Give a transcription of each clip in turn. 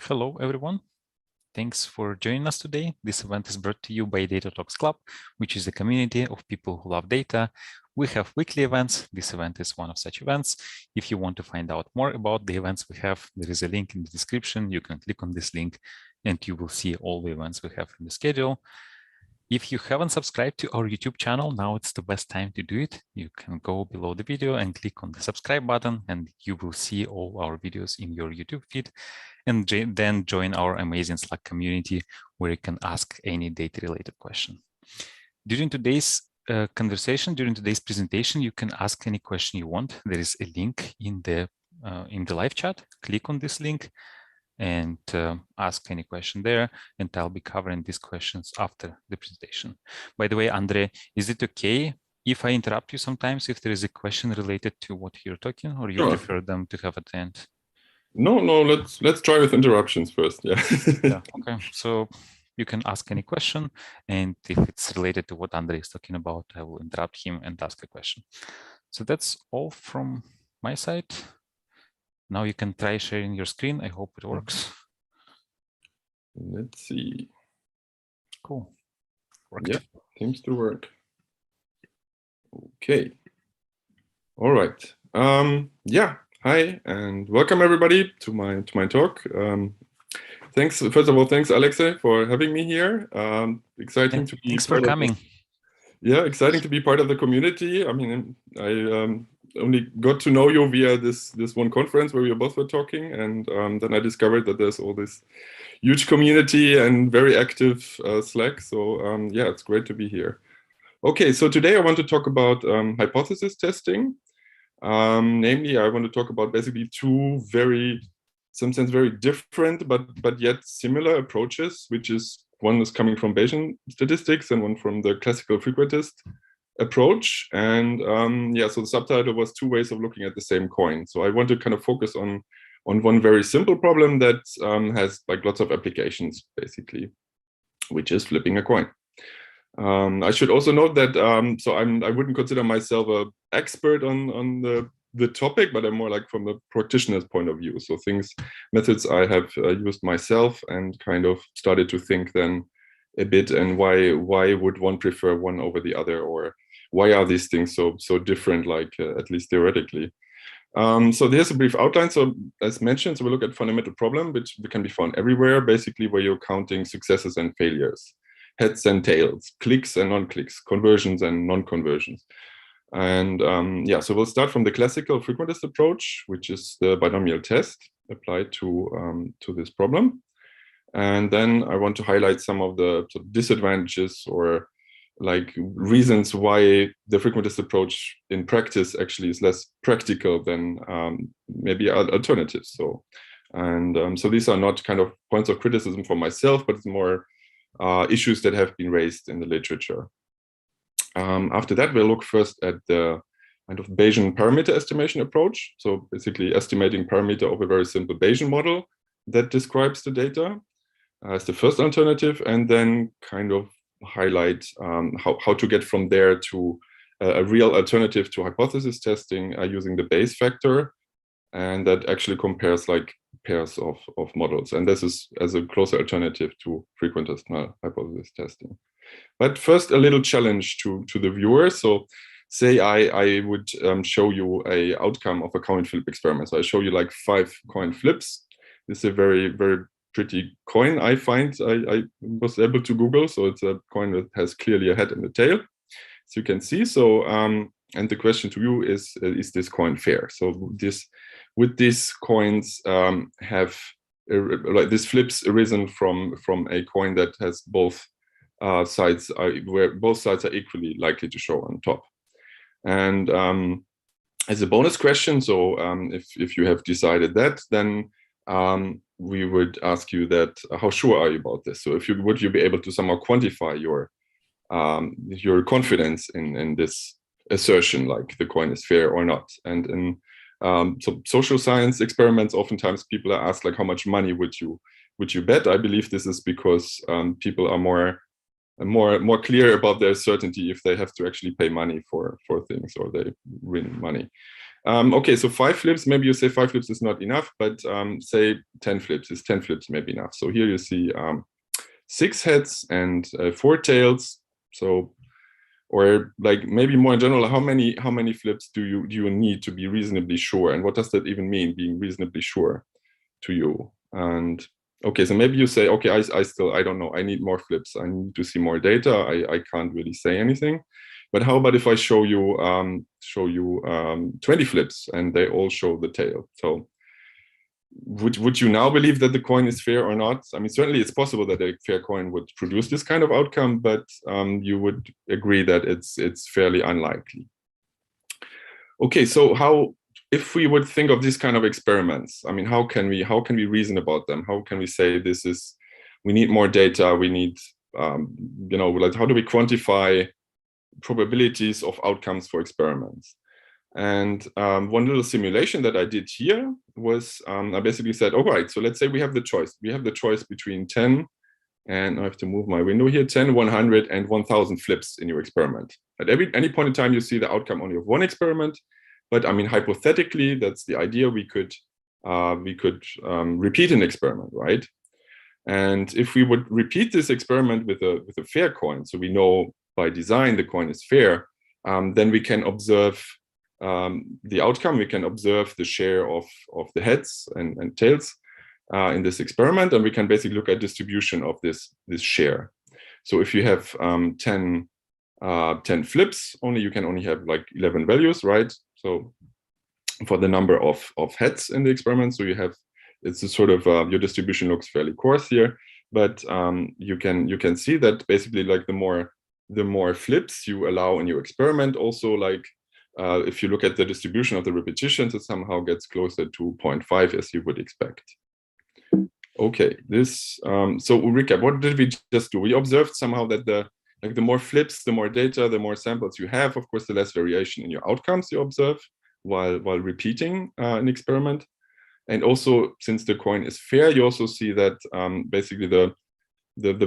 Hello, everyone. Thanks for joining us today. This event is brought to you by Data Talks Club, which is a community of people who love data. We have weekly events. This event is one of such events. If you want to find out more about the events we have, there is a link in the description. You can click on this link and you will see all the events we have in the schedule. If you haven't subscribed to our YouTube channel, now it's the best time to do it. You can go below the video and click on the subscribe button, and you will see all our videos in your YouTube feed. And then join our amazing Slack community where you can ask any data-related question. During today's during today's presentation, you can ask any question you want. There is a link in the live chat. Click on this link and ask any question there, and I'll be covering these questions after the presentation. By the way, Andre, is it okay if I interrupt you sometimes if there is a question related to what you're talking, or you prefer them to have at the end? No, let's try with interruptions first. Yeah. Yeah. Okay. So you can ask any question, and if it's related to what Andre is talking about, I will interrupt him and ask a question. So that's all from my side. Now you can try sharing your screen. I hope it works. Let's see. Cool. Worked. Yeah, seems to work. Okay. All right. Yeah. Hi and welcome everybody to my talk. Thanks. First of all, thanks Alexei for having me here. Exciting to be. Thanks for coming. Yeah, exciting to be part of the community. I mean, I only got to know you via this one conference where we both were talking, and then I discovered that there's all this huge community and very active Slack. So yeah, it's great to be here. Okay, so today I want to talk about hypothesis testing. Namely, I want to talk about basically two very different but yet similar approaches, which is one is coming from Bayesian statistics and one from the classical frequentist approach. And yeah, so the subtitle was two ways of looking at the same coin. So I want to kind of focus on one very simple problem that has like lots of applications basically, which is flipping a coin. I should also note that so I wouldn't consider myself an expert on the topic, but I'm more like from the practitioner's point of view. So methods I have used myself and kind of started to think then a bit, and why would one prefer one over the other, or why are these things so different, like at least theoretically. So there's a brief outline. So as mentioned, so we look at fundamental problem, which can be found everywhere, basically where you're counting successes and failures, heads and tails, clicks and non-clicks, conversions and non-conversions. And yeah, so we'll start from the classical frequentist approach, which is the binomial test applied to this problem. And then I want to highlight some of the sort of disadvantages or like reasons why the frequentist approach in practice actually is less practical than maybe alternatives. So, and so these are not kind of points of criticism for myself, but it's more issues that have been raised in the literature. After that, we'll look first at the kind of Bayesian parameter estimation approach. So basically estimating parameter of a very simple Bayesian model that describes the data as the first alternative, and then kind of highlight how to get from there to a real alternative to hypothesis testing using the Bayes factor, and that actually compares like pairs of models. And this is as a closer alternative to frequentist null hypothesis testing. But first, a little challenge to the viewer. So say I would show you a outcome of a coin flip experiment. So I show you like 5 coin flips. This is a very, very pretty coin, I find. I was able to Google. So it's a coin that has clearly a head and a tail, as you can see. So and the question to you is this coin fair? So would these coins have like these flips arisen from a coin that has both sides where both sides are equally likely to show on top? And as a bonus question, so if you have decided that, then we would ask you that how sure are you about this? So would you be able to somehow quantify your confidence in this assertion, like the coin is fair or not? And in so social science experiments, oftentimes people are asked like, how much money would you bet? I believe this is because people are more clear about their certainty if they have to actually pay money for things, or they win money. Okay, so 5 flips, maybe you say 5 flips is not enough, but say 10 flips, is 10 flips maybe enough? So here you see 6 heads and 4 tails. So, or like maybe more in general, how many flips do you need to be reasonably sure? And what does that even mean, being reasonably sure to you? And okay, so maybe you say, okay, I don't know, I need more flips. I need to see more data. I can't really say anything. But how about if I show you 20 flips and they all show the tail? So would you now believe that the coin is fair or not? I mean, certainly it's possible that a fair coin would produce this kind of outcome, but you would agree that it's fairly unlikely. Okay, so how, if we would think of these kind of experiments, I mean, how can we reason about them? How can we say we need more data, we need, like how do we quantify probabilities of outcomes for experiments? And one little simulation that I did here was, I basically said, all right, so let's say we have the choice. We have the choice between 10, and I have to move my window here, 10, 100, and 1,000 flips in your experiment. At any point in time, you see the outcome only of one experiment. But I mean, hypothetically, that's the idea. We could repeat an experiment, right? And if we would repeat this experiment with a fair coin, so we know by design the coin is fair, then we can observe the outcome. We can observe the share of the heads and tails in this experiment, and we can basically look at distribution of this share. So if you have 10 flips, you can only have like 11 values, right? So for the number of heads in the experiment, so it's a sort of your distribution looks fairly coarse here, but you can see that basically like the more flips you allow in your experiment, also like if you look at the distribution of the repetitions, it somehow gets closer to 0.5 as you would expect. Okay, so Ulrika, what did we just do? We observed somehow that the more flips, the more data, the more samples you have, of course, the less variation in your outcomes you observe while repeating an experiment. And also, since the coin is fair, you also see that basically the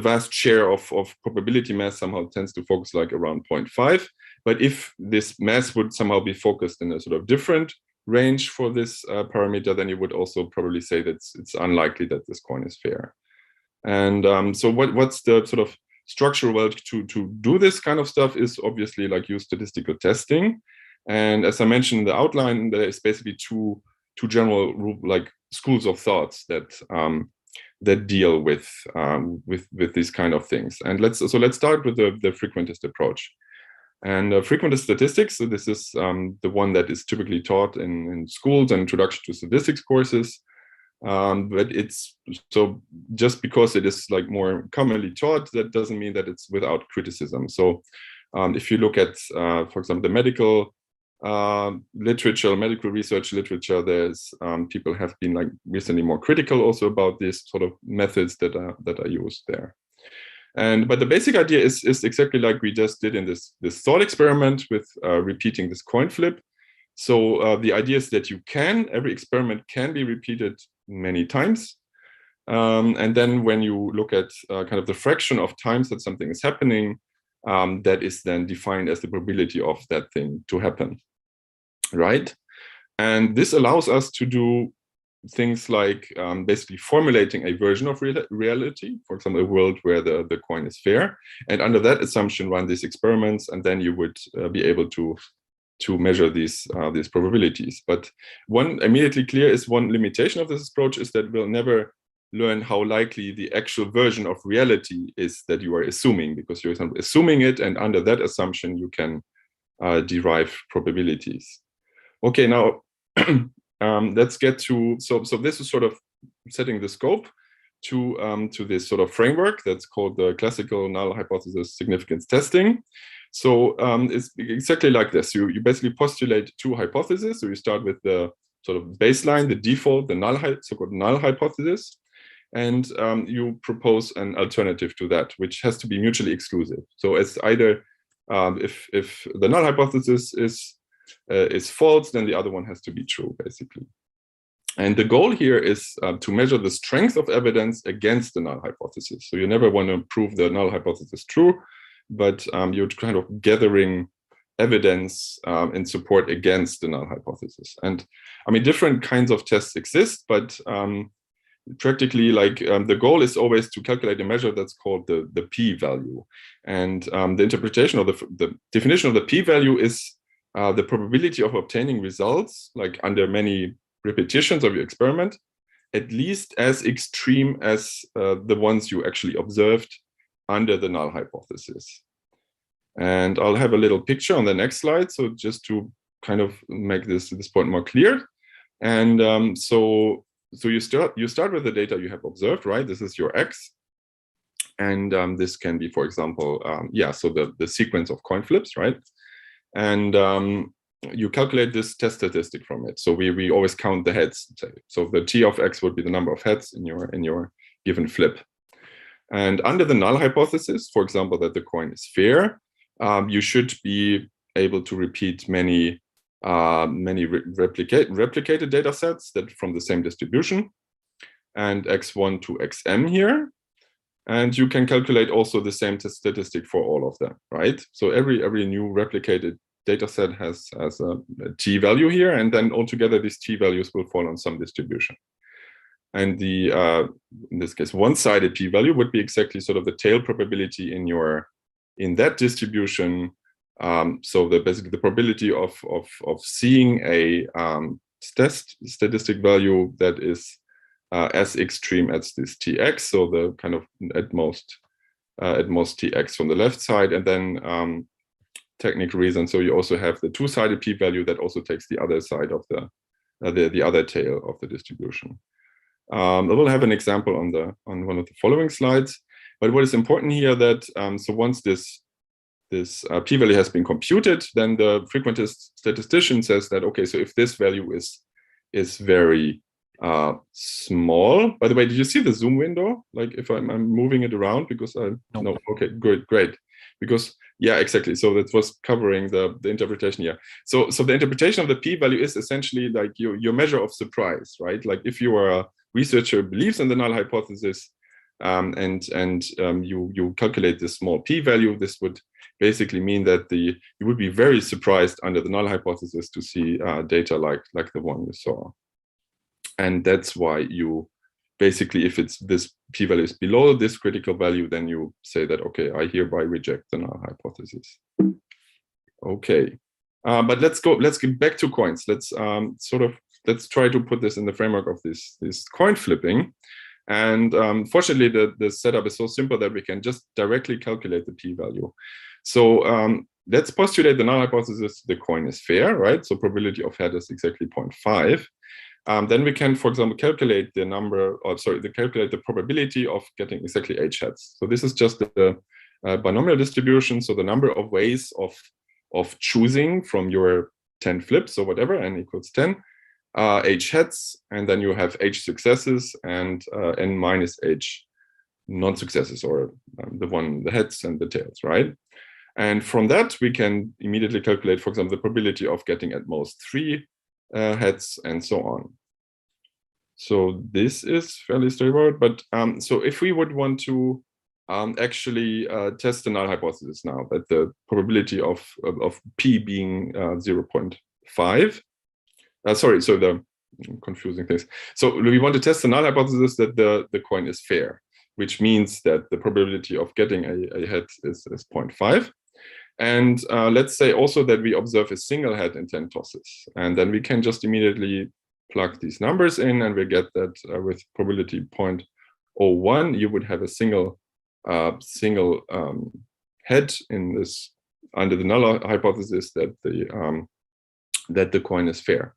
vast share of probability mass somehow tends to focus like around 0.5. But if this mass would somehow be focused in a sort of different range for this parameter, then you would also probably say that it's unlikely that this coin is fair. And so what's the sort of structure? Well, to do this kind of stuff is obviously like use statistical testing. And as I mentioned in the outline, there is basically two general like schools of thoughts that deal with these kind of things. And let's start with the frequentist approach. And frequentist statistics, so this is the one that is typically taught in schools and introduction to statistics courses. But it's so just because it is like more commonly taught, that doesn't mean that it's without criticism. So if you look at, for example, the medical literature, medical research literature, there's people have been like recently more critical also about these sort of methods that are used there. But the basic idea is exactly like we just did in this thought experiment with repeating this coin flip. So the idea is that every experiment can be repeated many times. And then when you look at kind of the fraction of times that something is happening, that is then defined as the probability of that thing to happen, right? And this allows us to do things like basically formulating a version of reality, for example, a world where the coin is fair, and under that assumption run these experiments, and then you would be able to measure these probabilities. But one immediately clear is one limitation of this approach is that we'll never learn how likely the actual version of reality is that you are assuming, because you're assuming it, and under that assumption you can derive probabilities. Okay, now let's get to, so this is sort of setting the scope to this sort of framework that's called the classical null hypothesis significance testing. So it's exactly like this. You basically postulate two hypotheses. So you start with the sort of baseline, the default, the null so-called null hypothesis, and you propose an alternative to that, which has to be mutually exclusive. So it's either if the null hypothesis is false, then the other one has to be true, basically. And the goal here is to measure the strength of evidence against the null hypothesis. So you never want to prove the null hypothesis true, but you're kind of gathering evidence in support against the null hypothesis. And I mean, different kinds of tests exist, but practically, like the goal is always to calculate a measure that's called the p-value. And the interpretation of the definition of the p-value is the probability of obtaining results, like under many repetitions of your experiment, at least as extreme as the ones you actually observed under the null hypothesis. And I'll have a little picture on the next slide, so just to kind of make this point more clear. And so you start with the data you have observed, right? This is your x, and this can be, for example, so the sequence of coin flips, right? And you calculate this test statistic from it. So we always count the heads. So the t of x would be the number of heads in your given flip. And under the null hypothesis, for example, that the coin is fair, you should be able to repeat many replicated data sets that from the same distribution, and x1 to xm here. And you can calculate also the same statistic for all of them, right? So every new replicated data set has a t value here, and then altogether these t values will fall on some distribution. And the in this case, one-sided p value would be exactly sort of the tail probability in that distribution. So basically the probability of seeing a test statistic value that is as extreme as this tx, so the kind of at most tx from the left side, and then technical reason. So you also have the two-sided p-value that also takes the other side of the other tail of the distribution. I will have an example on one of the following slides. But what is important here that so once this p-value has been computed, then the frequentist statistician says that, okay, so if this value is very small. By the way, did you see the zoom window? Like if I'm moving it around, because no, okay, great. Because yeah, exactly. So that was covering the interpretation here. So the interpretation of the p-value is essentially like your measure of surprise, right? Like if you are a researcher who believes in the null hypothesis, and you calculate this small p-value, this would basically mean that you would be very surprised under the null hypothesis to see data like the one you saw. And that's why you basically, if it's this p-value is below this critical value, then you say that, okay, I hereby reject the null hypothesis. Okay, but let's get back to coins. Let's try to put this in the framework of this coin flipping. And fortunately, the setup is so simple that we can just directly calculate the p-value. So let's postulate the null hypothesis: the coin is fair, right? So probability of head is exactly 0.5. Then we can, for example, calculate the probability of getting exactly h heads. So this is just the binomial distribution. So the number of ways of choosing from your 10 flips or whatever, n equals 10, h heads, and then you have h successes and n minus h non-successes, or the heads and the tails, right? And from that, we can immediately calculate, for example, the probability of getting at most 3 heads, and so on. So this is fairly straightforward. But so if we would want to actually test the null hypothesis now, that the probability of p being 0.5, sorry, so the confusing things. So we want to test the null hypothesis that the coin is fair, which means that the probability of getting a head is 0.5. And let's say also that we observe a single head in 10 tosses. And then we can just immediately plug these numbers in, and we get that with probability 0.01, you would have a single head in this under the null hypothesis that the coin is fair.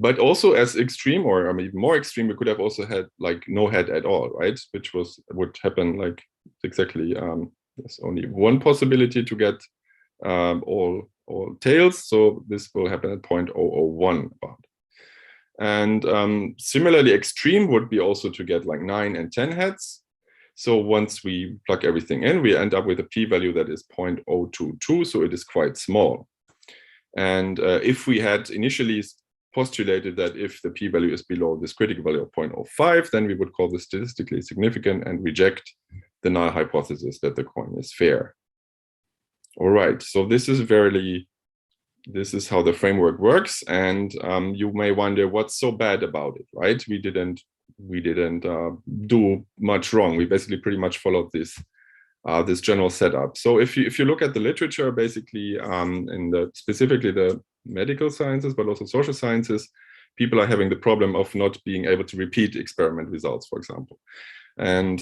But also as extreme, or even more extreme, we could have also had like no head at all, right? Which would happen like exactly, there's only one possibility to get all tails. So this will happen at 0.001 about. And similarly extreme would be also to get like 9 and 10 heads. So once we plug everything in, we end up with a p-value that is 0.022, so it is quite small. And if we had initially postulated that if the p-value is below this critical value of 0.05, then we would call this statistically significant and reject the null hypothesis that the coin is fair. All right, so this is very this is how the framework works, and you may wonder what's so bad about it, right? We didn't do much wrong. We basically pretty much followed this general setup. So if you look at the literature, basically specifically the medical sciences, but also social sciences, people are having the problem of not being able to repeat experiment results, for example. And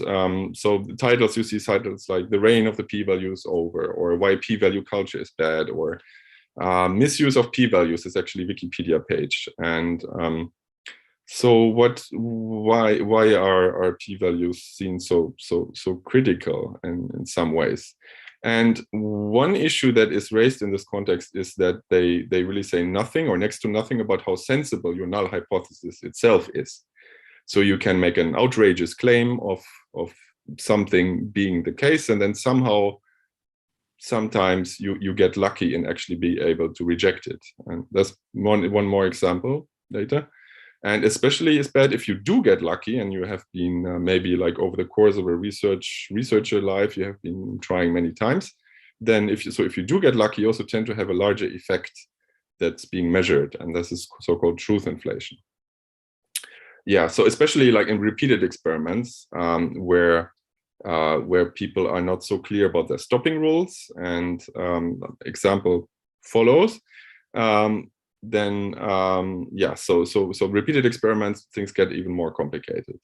so the titles, you see titles like "The Reign of the P-Value is Over," or "Why P-Value Culture is Bad," or "Misuse of P-Values" is actually a Wikipedia page. And so why are P-values seen so critical in some ways? And one issue that is raised in this context is that they really say nothing or next to nothing about how sensible your null hypothesis itself is. So you can make an outrageous claim of something being the case, and then sometimes you get lucky and actually be able to reject it. And that's one more example later. And especially it's bad if you do get lucky and you have been maybe like over the course of a researcher life, you have been trying many times. Then if you do get lucky, you also tend to have a larger effect that's being measured, and this is so-called truth inflation. Yeah, so especially like in repeated experiments where people are not so clear about their stopping rules, and example follows. Then yeah, so repeated experiments, things get even more complicated.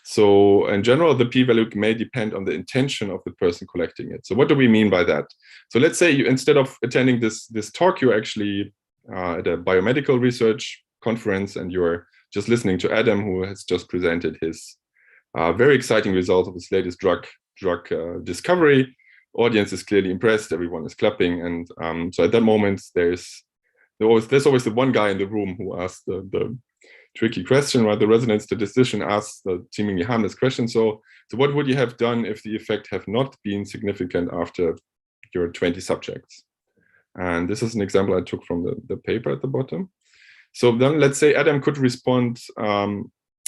So in general, the p-value may depend on the intention of the person collecting it. So what do we mean by that? So let's say you, instead of attending this talk, you're actually at a biomedical research conference, and you're just listening to Adam, who has just presented his very exciting result of his latest drug discovery. Audience is clearly impressed, everyone is clapping, and so at that moment there's always the one guy in the room who asks the tricky question, right? The resident statistician asks the seemingly harmless question. So what would you have done if the effect have not been significant after your 20 subjects? And this is an example I took from the paper at the bottom. So then let's say Adam could respond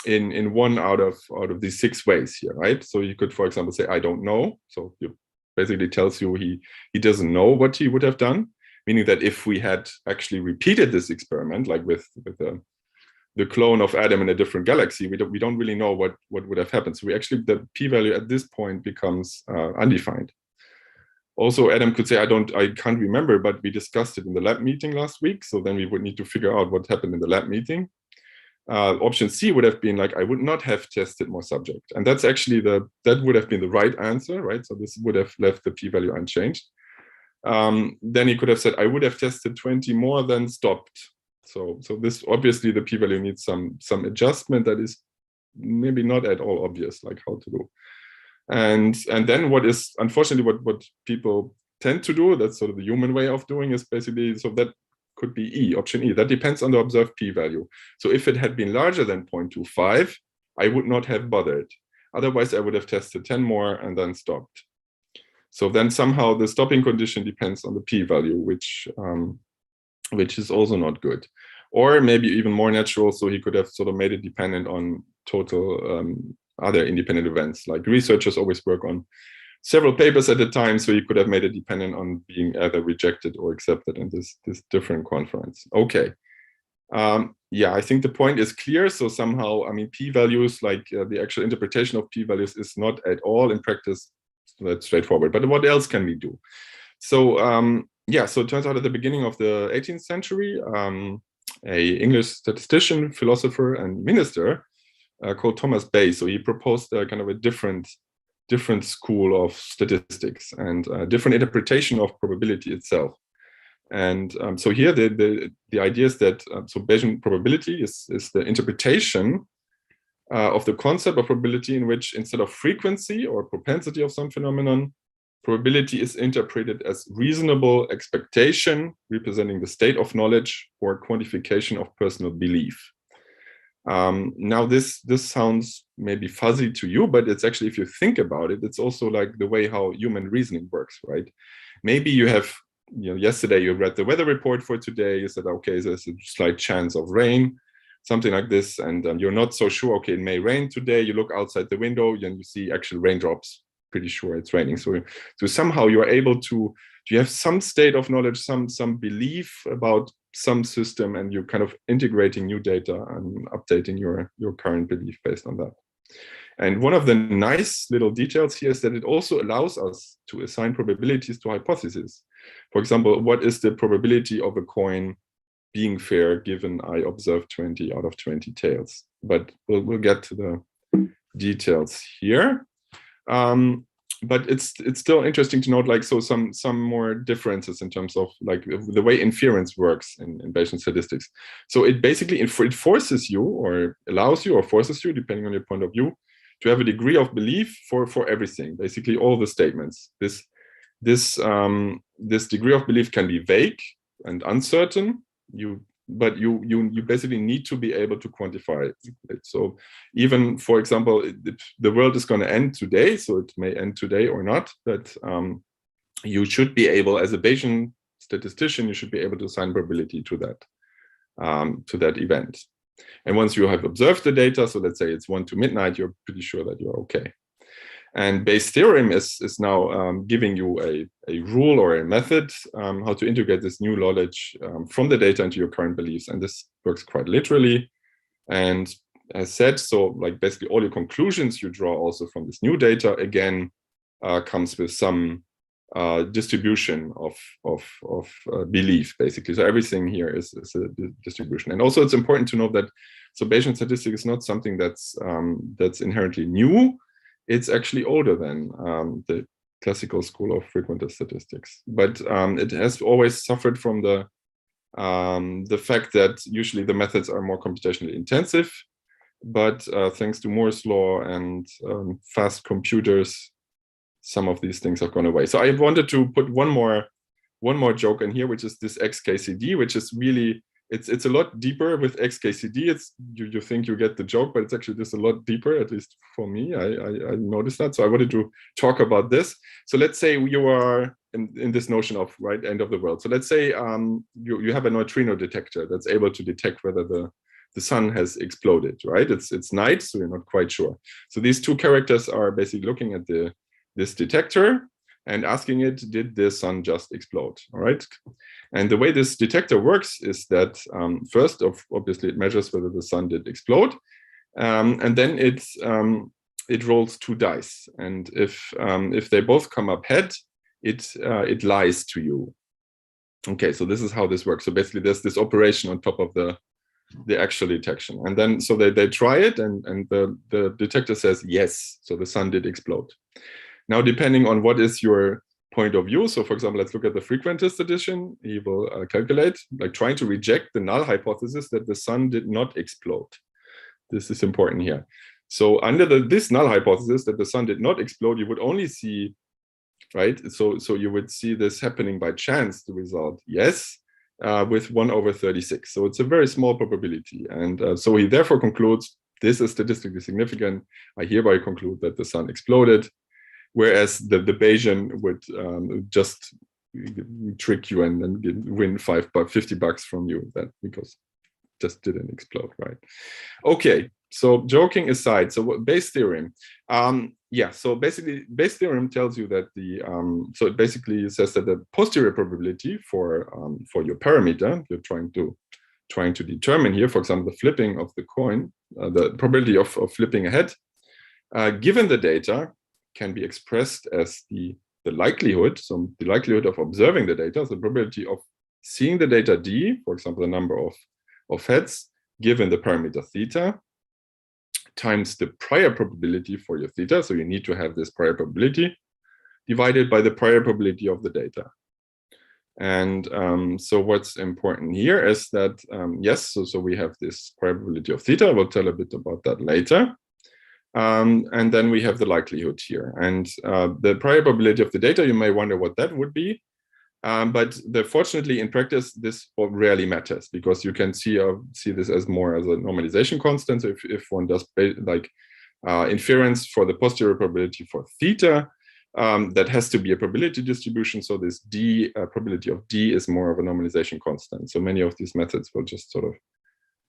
in one out of these 6 ways here, right? So you could, for example, say, "I don't know." So it basically tells you he doesn't know what he would have done. Meaning that if we had actually repeated this experiment, like with the clone of Adam in a different galaxy, we don't really know what would have happened. So the p-value at this point becomes undefined. Also, Adam could say, I can't remember, but we discussed it in the lab meeting last week. So then we would need to figure out what happened in the lab meeting. Option C would have been like, I would not have tested more subjects. And that's actually that would have been the right answer, right? So this would have left the p-value unchanged. Then he could have said, I would have tested 20 more than stopped. So this obviously the p-value needs some adjustment that is maybe not at all obvious, like how to do. And then what is unfortunately what people tend to do, that's sort of the human way of doing, is basically, so that could be E, option E. That depends on the observed p-value. So if it had been larger than 0.25, I would not have bothered. Otherwise, I would have tested 10 more and then stopped. So then somehow the stopping condition depends on the p-value, which is also not good. Or maybe even more natural, so he could have sort of made it dependent on total other independent events. Like researchers always work on several papers at a time, so you could have made it dependent on being either rejected or accepted in this different conference. Okay. Yeah, I think the point is clear. So somehow, I mean, p-values, like the actual interpretation of p-values is not at all in practice that straightforward. But what else can we do? So yeah, so it turns out at the beginning of the 18th century, a English statistician, philosopher, and minister called Thomas Bayes. So he proposed kind of a different school of statistics and a different interpretation of probability itself. And so here the idea is that so Bayesian probability is the interpretation of the concept of probability in which, instead of frequency or propensity of some phenomenon, probability is interpreted as reasonable expectation representing the state of knowledge or quantification of personal belief. Now this sounds maybe fuzzy to you, but it's actually, if you think about it, it's also like the way how human reasoning works, right? Maybe you have, yesterday you read the weather report for today, you said, okay, there's a slight chance of rain, something like this, and you're not so sure, okay, it may rain today. You look outside the window and you see actual raindrops, pretty sure it's raining. So somehow you are able to you have some state of knowledge, some belief about some system, and you're kind of integrating new data and updating your current belief based on that. And one of the nice little details here is that it also allows us to assign probabilities to hypotheses. For example, what is the probability of a coin being fair given I observe 20 out of 20 tails? But we'll get to the details here. But it's still interesting to note, like, so some more differences in terms of like the way inference works in Bayesian statistics. So it basically it forces you, or allows you, or forces you, depending on your point of view, to have a degree of belief for everything, basically all the statements. This degree of belief can be vague and uncertain. But you basically need to be able to quantify it. So even, for example, the world is going to end today, so it may end today or not, but you should be able, as a Bayesian statistician, you should be able to assign probability to that event. And once you have observed the data, so let's say it's 1 to midnight, you're pretty sure that you're okay. And Bayes' theorem is now giving you a rule or a method how to integrate this new knowledge from the data into your current beliefs. And this works quite literally. And as said, so like basically all your conclusions you draw also from this new data, again, comes with some distribution of belief, basically. So everything here is a distribution. And also it's important to know that, so Bayesian statistics is not something that's inherently new. It's actually older than the classical school of frequentist statistics, but it has always suffered from the fact that usually the methods are more computationally intensive. But thanks to Moore's law and fast computers, some of these things have gone away. So I wanted to put one more joke in here, which is this XKCD, which is really, it's a lot deeper with XKCD. It's you think you get the joke, but it's actually just a lot deeper, at least for me. I noticed that. So I wanted to talk about this. So let's say you are in this notion of end of the world. So let's say you have a neutrino detector that's able to detect whether the sun has exploded, right? It's night, so you're not quite sure. So these two characters are basically looking at this detector and asking it, did the sun just explode? All right. And the way this detector works is that first, obviously, it measures whether the sun did explode, and then it rolls 2 dice. And if they both come up head, it lies to you. Okay, so this is how this works. So basically, there's this operation on top of the actual detection, and then so they try it, and the detector says yes, so the sun did explode. Now, depending on what is your point of view, so for example, let's look at the frequentist edition. He will calculate, like trying to reject the null hypothesis that the sun did not explode. This is important here. So under this null hypothesis that the sun did not explode, you would only see, right? So you would see this happening by chance, the result, yes, with 1/36. So it's a very small probability. And so he therefore concludes, this is statistically significant. I hereby conclude that the sun exploded. Whereas the Bayesian would just trick you and win $50 from you, that because it just didn't explode, right? Okay, so joking aside, so what Bayes' theorem? Yeah, so basically Bayes' theorem tells you that so it basically says that the posterior probability for your parameter you're trying to determine here, for example, the flipping of the coin, the probability of flipping a head, given the data, can be expressed as the likelihood, so the likelihood of observing the data, so the probability of seeing the data D, for example, the number of heads, given the parameter theta, times the prior probability for your theta, so you need to have this prior probability, divided by the prior probability of the data. And so what's important here is that, yes, so we have this prior probability of theta. We'll tell a bit about that later. And then we have the likelihood here. And the prior probability of the data, you may wonder what that would be. But fortunately, in practice, this rarely matters, because you can see this as more as a normalization constant. So if one does inference for the posterior probability for theta, that has to be a probability distribution. So this probability of D is more of a normalization constant. So many of these methods will just sort of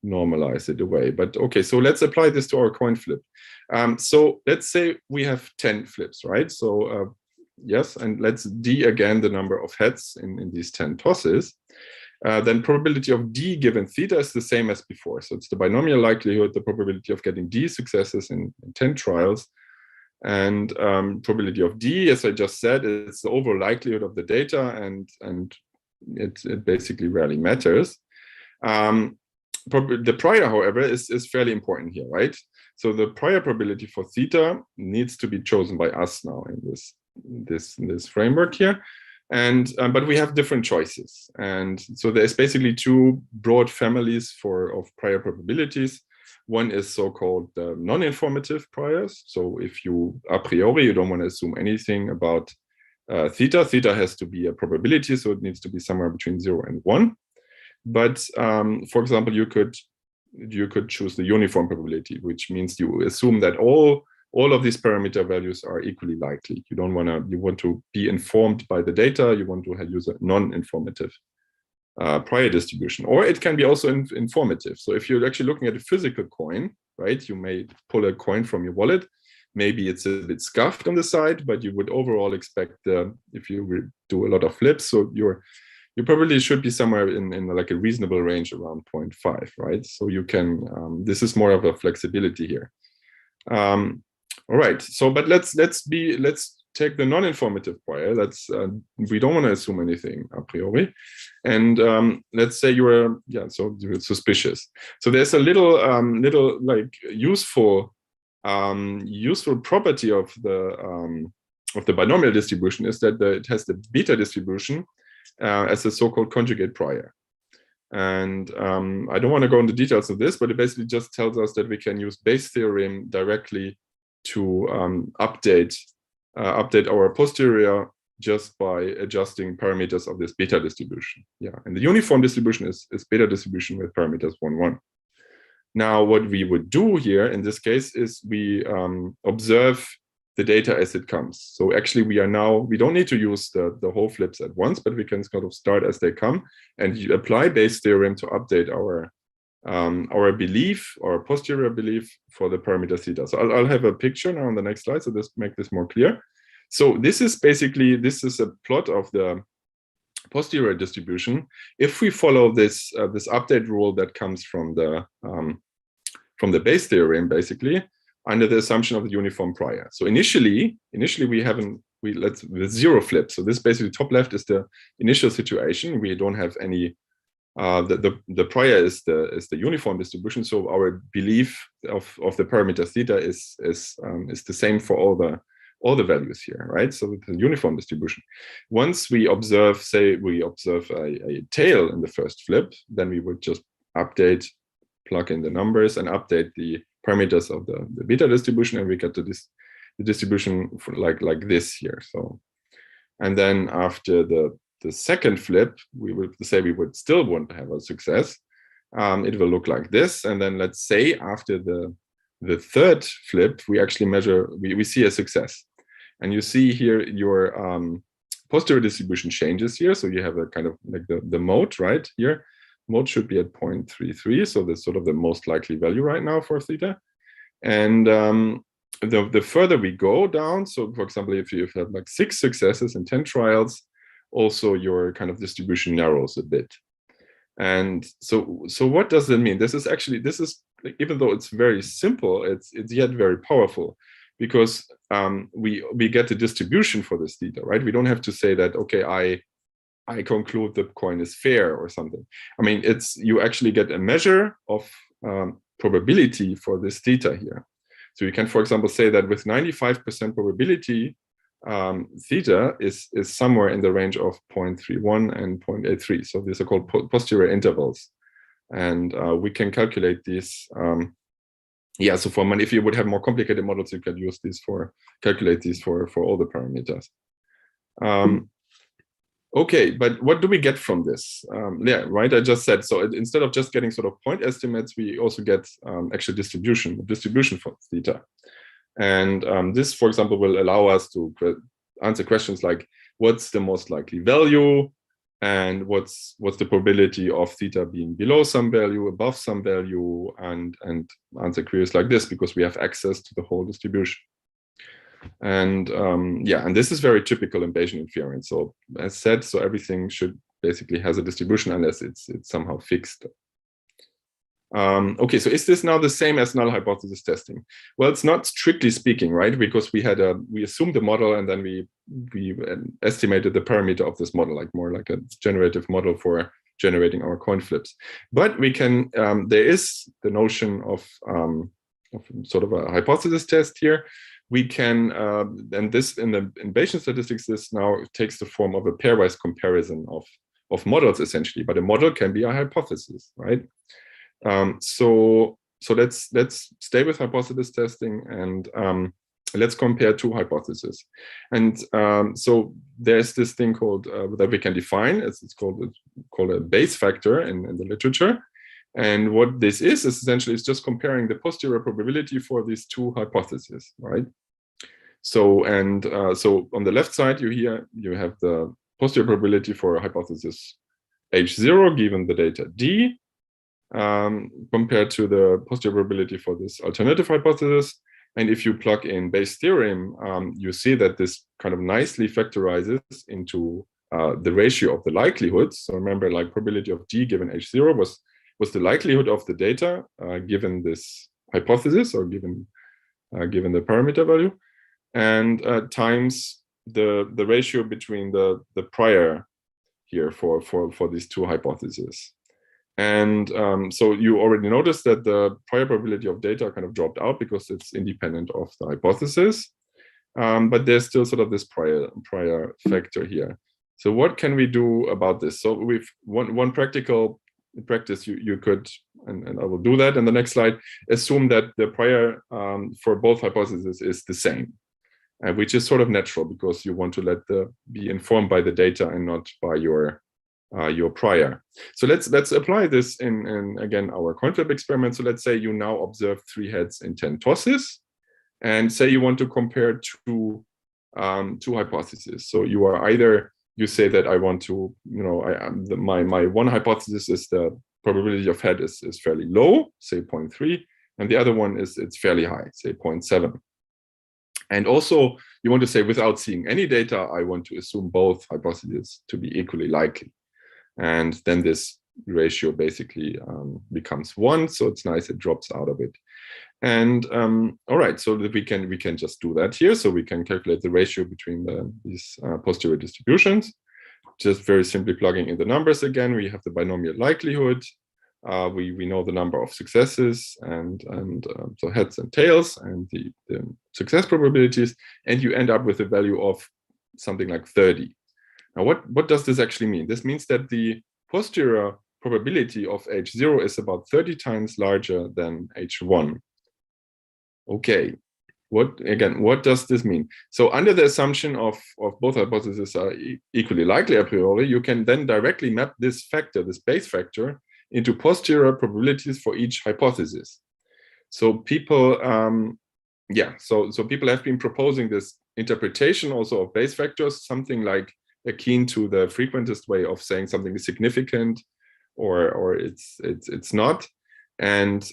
normalize it away. But okay, so let's apply this to our coin flip. So let's say we have 10 flips, right? So yes, and let's d again the number of heads in these 10 tosses, then probability of d given theta is the same as before. So it's the binomial likelihood, the probability of getting d successes in 10 trials. And probability of d, as I just said, is the overall likelihood of the data, and it basically rarely matters. The prior, however, is fairly important here, right? So the prior probability for theta needs to be chosen by us now in this framework here. And but we have different choices. And so there's basically two broad families of prior probabilities. One is so-called non-informative priors. So if you, a priori, you don't want to assume anything about theta. Theta has to be a probability, so it needs to be somewhere between 0 and 1. But for example, you could choose the uniform probability, which means you assume that all of these parameter values are equally likely. You want to be informed by the data. You want to use a non-informative prior distribution, or it can be also informative. So if you're actually looking at a physical coin, right, you may pull a coin from your wallet. Maybe it's a bit scuffed on the side, but you would overall expect if you do a lot of flips, so you probably should be somewhere in like a reasonable range around 0.5, right? So you can, this is more of a flexibility here. All right, so but let's take the non-informative prior. We don't want to assume anything a priori, and let's say you're suspicious. So there's a little like useful property of the binomial distribution is that it has the beta distribution as a so-called conjugate prior. And I don't want to go into details of this, but it basically just tells us that we can use Bayes' theorem directly to update our posterior just by adjusting parameters of this beta distribution. Yeah, and the uniform distribution is beta distribution with parameters 1, 1. Now, what we would do here in this case is we observe the data as it comes. So actually, we don't need to use the whole flips at once, but we can sort of start as they come and apply Bayes' theorem to update our belief or posterior belief for the parameter theta. So I'll have a picture now on the next slide, so this make this more clear. So this is a plot of the posterior distribution. If we follow this update rule that comes from the Bayes' theorem, basically under the assumption of the uniform prior. So initially with 0 flips. So this basically top left is the initial situation. We don't have any. The prior is the uniform distribution. So our belief of the parameter theta is the same for all the values here, right? So it's a uniform distribution. Once we observe, a tail in the first flip, then we would just plug in the numbers and update the parameters of the beta distribution, and we get to the distribution like this here. So, and then after the second flip, we would say we would still want to have a success. It will look like this, and then let's say after the third flip, we actually measure, we see a success. And you see here your posterior distribution changes here. So you have a kind of like the mode right here. Mode should be at 0.33. So that's sort of the most likely value right now for theta. And the further we go down, so for example, if you have like 6 successes in 10 trials, also your kind of distribution narrows a bit. And so what does that mean? This is even though it's very simple, it's yet very powerful, because we get the distribution for this theta, right? We don't have to say that, okay, I conclude the coin is fair or something. I mean, you actually get a measure of probability for this theta here. So you can, for example, say that with 95% probability, theta is somewhere in the range of 0.31 and 0.83. So these are called posterior intervals. And we can calculate these. So if you would have more complicated models, you could use these calculate these for all the parameters. Okay, but what do we get from this? Right, I just said, so instead of just getting sort of point estimates, we also get actual distribution for theta. And this, for example, will allow us to answer questions like, what's the most likely value? And what's the probability of theta being below some value, above some value, and answer queries like this, because we have access to the whole distribution. And yeah, and this is very typical in Bayesian inference. So as said, so everything should basically has a distribution unless it's somehow fixed. Okay, so is this now the same as null hypothesis testing? Well, it's not strictly speaking, right? Because we assumed the model and then we estimated the parameter of this model, like more like a generative model for generating our coin flips. But we can, there is the notion of sort of a hypothesis test here. We can, and this in Bayesian statistics, this now takes the form of a pairwise comparison of models essentially, but a model can be a hypothesis, right? So let's stay with hypothesis testing and let's compare two hypotheses. And so there's this thing called that we can define. It's called a Bayes factor in the literature. And what this is essentially is just comparing the posterior probability for these two hypotheses, right? So so on the left side, you have the posterior probability for a hypothesis H0 given the data D, compared to the posterior probability for this alternative hypothesis. And if you plug in Bayes' theorem, you see that this kind of nicely factorizes into the ratio of the likelihoods. So remember, like probability of D given H0 was the likelihood of the data given this hypothesis or given the parameter value, and times the ratio between the prior here for these two hypotheses. And so you already noticed that the prior probability of data kind of dropped out because it's independent of the hypothesis. But there's still sort of this prior factor here. So what can we do about this? So we've one practical practice you could, and I will do that in the next slide, assume that the prior for both hypotheses is the same, which is sort of natural because you want to be informed by the data and not by your prior. So let's apply this in again our coin flip experiment. So let's say you now observe 3 heads in 10 tosses, and say you want to compare two hypotheses. So you say that I want to, my one hypothesis is the probability of head is fairly low, say 0.3, and the other one is it's fairly high, say 0.7. And also you want to say without seeing any data, I want to assume both hypotheses to be equally likely. And then this ratio basically becomes 1. So it's nice, it drops out of it. And all right, so that we can just do that here. So we can calculate the ratio between these posterior distributions, just very simply plugging in the numbers again. We have the binomial likelihood. We know the number of successes and so heads and tails and the success probabilities, and you end up with a value of something like 30. Now, what does this actually mean? This means that the posterior probability of H0 is about 30 times larger than H1. Okay, what does this mean? So under the assumption of both hypotheses are equally likely a priori, you can then directly map this factor, this Bayes factor, into posterior probabilities for each hypothesis. So people, so people have been proposing this interpretation also of Bayes factors, something like akin to the frequentist way of saying something is significant or it's not. And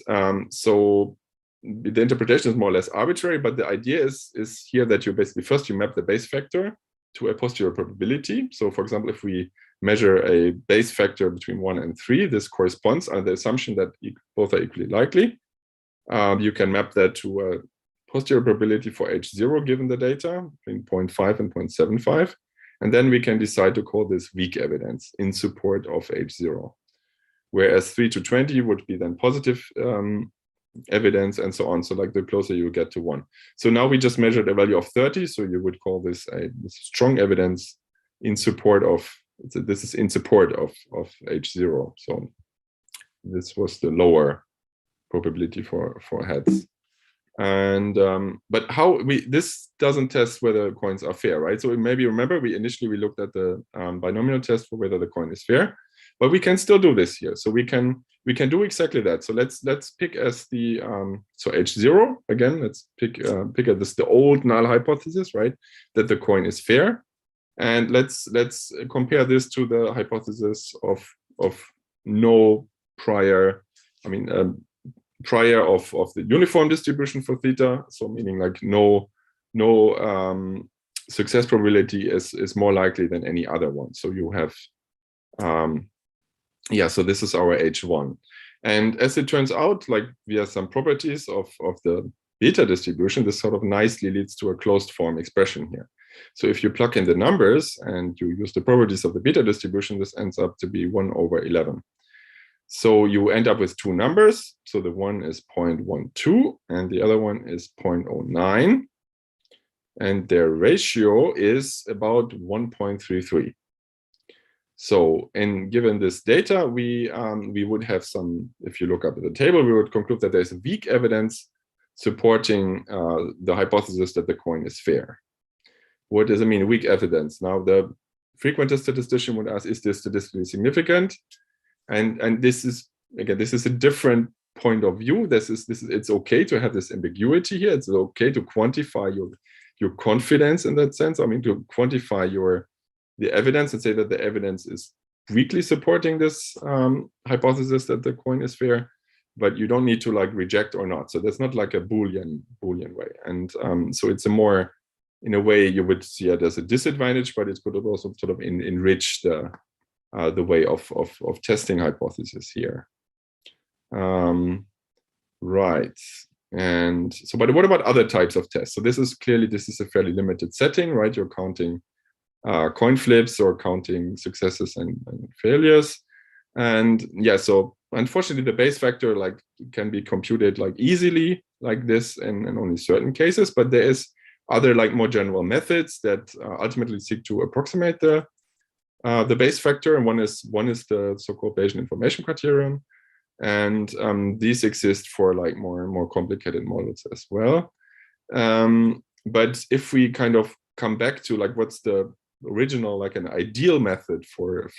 so the interpretation is more or less arbitrary, but the idea is here that you basically first you map the Bayes factor to a posterior probability. So for example, if we measure a Bayes factor between 1 and 3, this corresponds under the assumption that both are equally likely. You can map that to a posterior probability for H0 given the data between 0.5 and 0.75. And then we can decide to call this weak evidence in support of H0. Whereas 3 to 20 would be then positive evidence and so on. So like the closer you get to 1. So now we just measured a value of 30. So you would call this this strong evidence in support of, this is in support of H0. So this was the lower probability for heads. And but this doesn't test whether coins are fair, right? So maybe remember we looked at the binomial test for whether the coin is fair, but we can still do this here. So we can do exactly that. So let's pick as the so H0 again. Let's pick at this the old null hypothesis, right? That the coin is fair, and let's compare this to the hypothesis of no prior. I mean. Prior of the uniform distribution for theta, so meaning like no success probability is more likely than any other one. So you have, so this is our H1. And as it turns out, like via some properties of the beta distribution, this sort of nicely leads to a closed form expression here. So if you plug in the numbers and you use the properties of the beta distribution, this ends up to be 1/11. So you end up with two numbers. So the one is 0.12 and the other one is 0.09. And their ratio is about 1.33. So, given this data, we would have some, if you look up at the table, we would conclude that there's weak evidence supporting the hypothesis that the coin is fair. What does it mean, weak evidence? Now, the frequentist statistician would ask, is this statistically significant? And this is, again, this is a different point of view. It's okay to have this ambiguity here. It's okay to quantify your confidence in that sense. I mean, to quantify the evidence and say that the evidence is weakly supporting this hypothesis that the coin is fair, but you don't need to like reject or not. So that's not like a Boolean way. And so it's a more, in a way, you would see it as a disadvantage, but it could also sort of enrich the way of testing hypotheses here. Right. And so, but what about other types of tests? So this is a fairly limited setting, right? You're counting coin flips or counting successes and failures. And yeah, so unfortunately the Bayes factor like can be computed like easily like this in only certain cases, but there is other like more general methods that ultimately seek to approximate the Bayes factor. And one is the so-called Bayesian Information Criterion. And these exist for like more complicated models as well. But if we kind of come back to like what's the original, like an ideal method for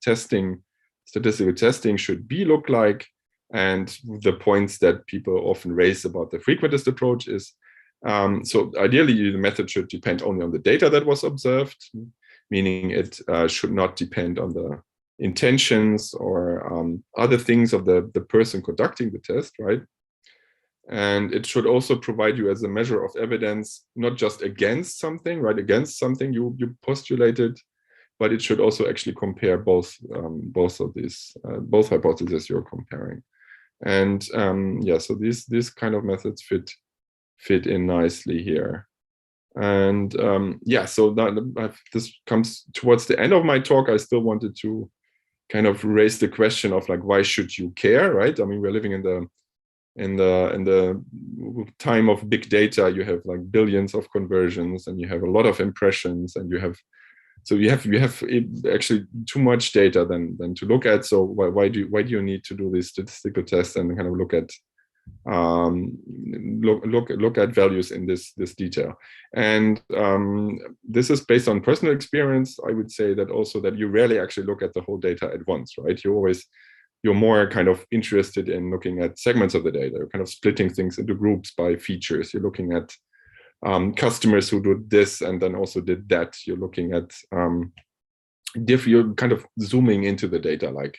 testing, statistical testing should look like, and the points that people often raise about the frequentist approach is, so ideally the method should depend only on the data that was observed, meaning it should not depend on the intentions or other things of the person conducting the test, right? And it should also provide you as a measure of evidence, not just against something, right? Against something you postulated, but it should also actually compare both of these, both hypotheses you're comparing. And yeah, so these kind of methods fit in nicely here. And yeah, so this comes towards the end of my talk. I still wanted to kind of raise the question of like, why should you care, right? I mean, we're living in the time of big data. You have like billions of conversions, and you have a lot of impressions, and you have actually too much data than to look at. So why do you need to do these statistical tests and kind of look at values in this detail? And this is based on personal experience. I would say that also that you rarely actually look at the whole data at once, right? You're more kind of interested in looking at segments of the data. You're kind of splitting things into groups by features. You're looking at customers who did this and then also did that. You're looking at you're kind of zooming into the data, like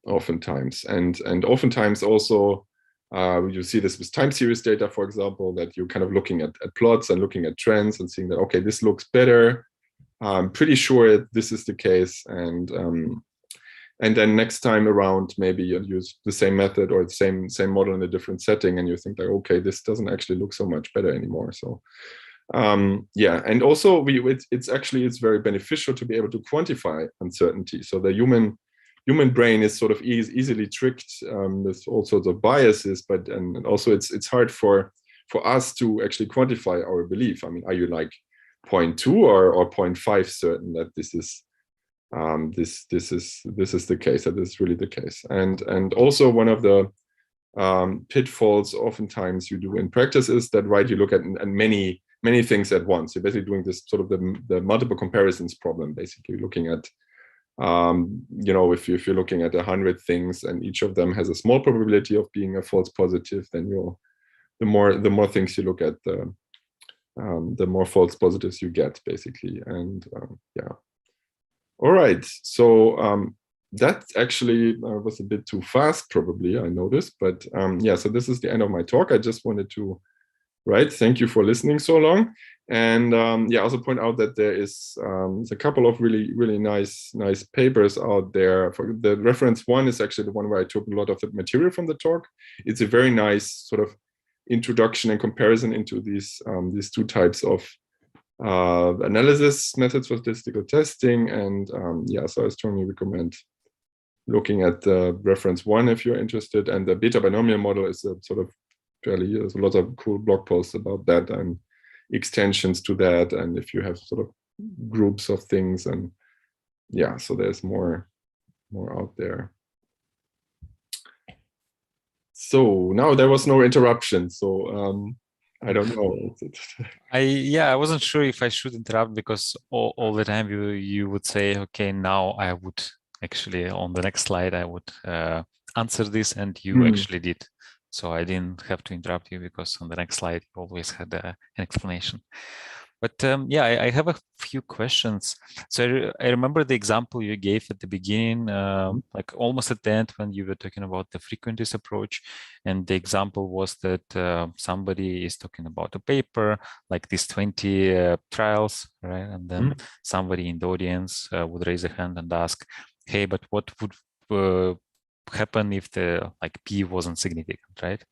oftentimes, and oftentimes also you see this with time series data, for example, that you're kind of looking at plots and looking at trends and seeing that, okay, this looks better. I'm pretty sure this is the case, and then next time around, maybe you'll use the same method or the same model in a different setting, and you think like, okay, this doesn't actually look so much better anymore. So yeah, and also it's very beneficial to be able to quantify uncertainty. So the human brain is sort of easily tricked with all sorts of biases, but and also it's hard for us to actually quantify our belief. I mean, are you like 0.2 or 0.5 certain that this is this is the case, that is really the case? And also one of the pitfalls oftentimes you do in practice is that, right, you look at many things at once. You're basically doing this sort of the multiple comparisons problem, basically looking at you know, if you're looking at 100 things and each of them has a small probability of being a false positive, then the more things you look at, the more false positives you get, basically. And yeah. All right, so that actually was a bit too fast, probably, I noticed, but yeah, so this is the end of my talk. I just wanted to right? Thank you for listening so long. And yeah, also point out that there is a couple of really nice papers out there. For the reference one is actually the one where I took a lot of the material from the talk. It's a very nice sort of introduction and comparison into these two types of analysis methods for statistical testing. And yeah, so I strongly recommend looking at the reference one if you're interested. And the beta binomial model is a sort of there's a lot of cool blog posts about that and extensions to that, and if you have sort of groups of things, and yeah, so there's more out there. So now there was no interruption, so I don't know. I wasn't sure if I should interrupt, because all the time you would say, okay, now I would actually, on the next slide, I would answer this, and you actually did. So I didn't have to interrupt you, because on the next slide, you always had an explanation. But yeah, I have a few questions. So I remember the example you gave at the beginning, like almost at the end, when you were talking about the frequentist approach. And the example was that somebody is talking about a paper, like these 20 trials, right? And then somebody in the audience would raise a hand and ask, hey, but what would happen if the P wasn't significant, right?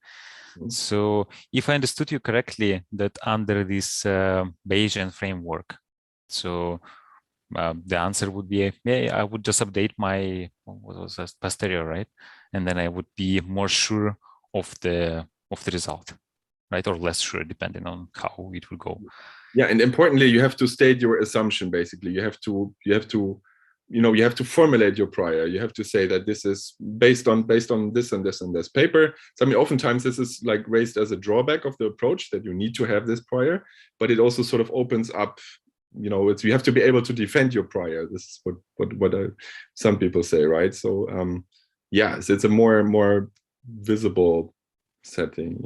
So if I understood you correctly, that under this Bayesian framework, so the answer would be, yeah, I would just update my, what was that, posterior, right? And then I would be more sure of the result, right? Or less sure, depending on how it will go. Yeah, and importantly, you have to state your assumption. Basically, you have to you have to formulate your prior. You have to say that this is based on this and this and this paper. So I mean, oftentimes this is like raised as a drawback of the approach, that you need to have this prior, but it also sort of opens up, you know, you have to be able to defend your prior. This is what some people say, right? So yeah, so it's a more visible setting.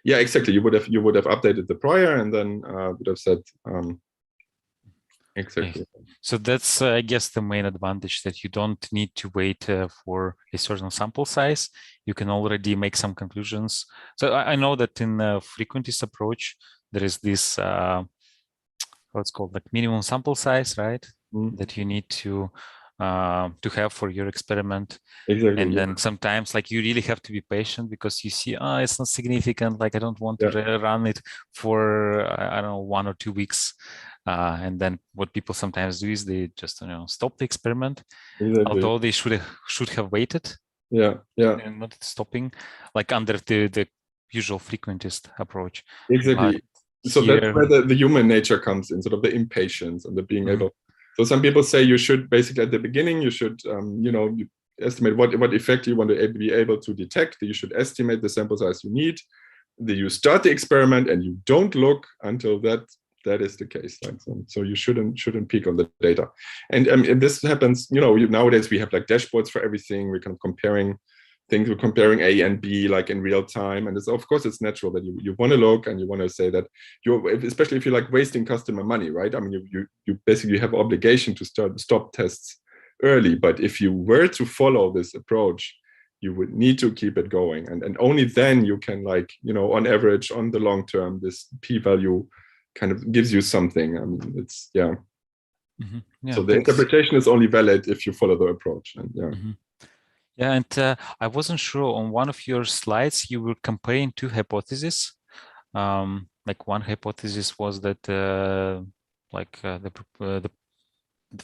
Yeah, exactly. You would have updated the prior, and then would have said exactly. Okay. So that's, I guess, the main advantage, that you don't need to wait for a certain sample size. You can already make some conclusions. So I know that in frequentist approach, there is this, what's called like minimum sample size, right? That you need to have for your experiment. Exactly. And then sometimes, like, you really have to be patient, because you see, it's not significant. Like, I don't want to run it for, I don't know, 1 or 2 weeks. And then what people sometimes do is they just, stop the experiment, although they should have waited. And not stopping, like under the usual frequentist approach. Exactly. So that's where the human nature comes in, sort of the impatience and the being able. So some people say you should basically at the beginning, you should, you estimate what effect you want to be able to detect. You should estimate the sample size you need. You start the experiment and you don't look until that is the case. Like, so you shouldn't peek on the data. And this happens, nowadays we have like dashboards for everything. We're kind of comparing things, we're comparing A and B like in real time. And of course it's natural that you want to look and you want to say that especially if you're like wasting customer money, right? I mean, you basically have obligation to stop tests early. But if you were to follow this approach, you would need to keep it going. And only then you can, like, on average, on the long term, this p-value kind of gives you something. I mean, it's, yeah. So the interpretation is only valid if you follow the approach. And yeah, and I wasn't sure, on one of your slides, you were comparing two hypotheses. Like one hypothesis was that the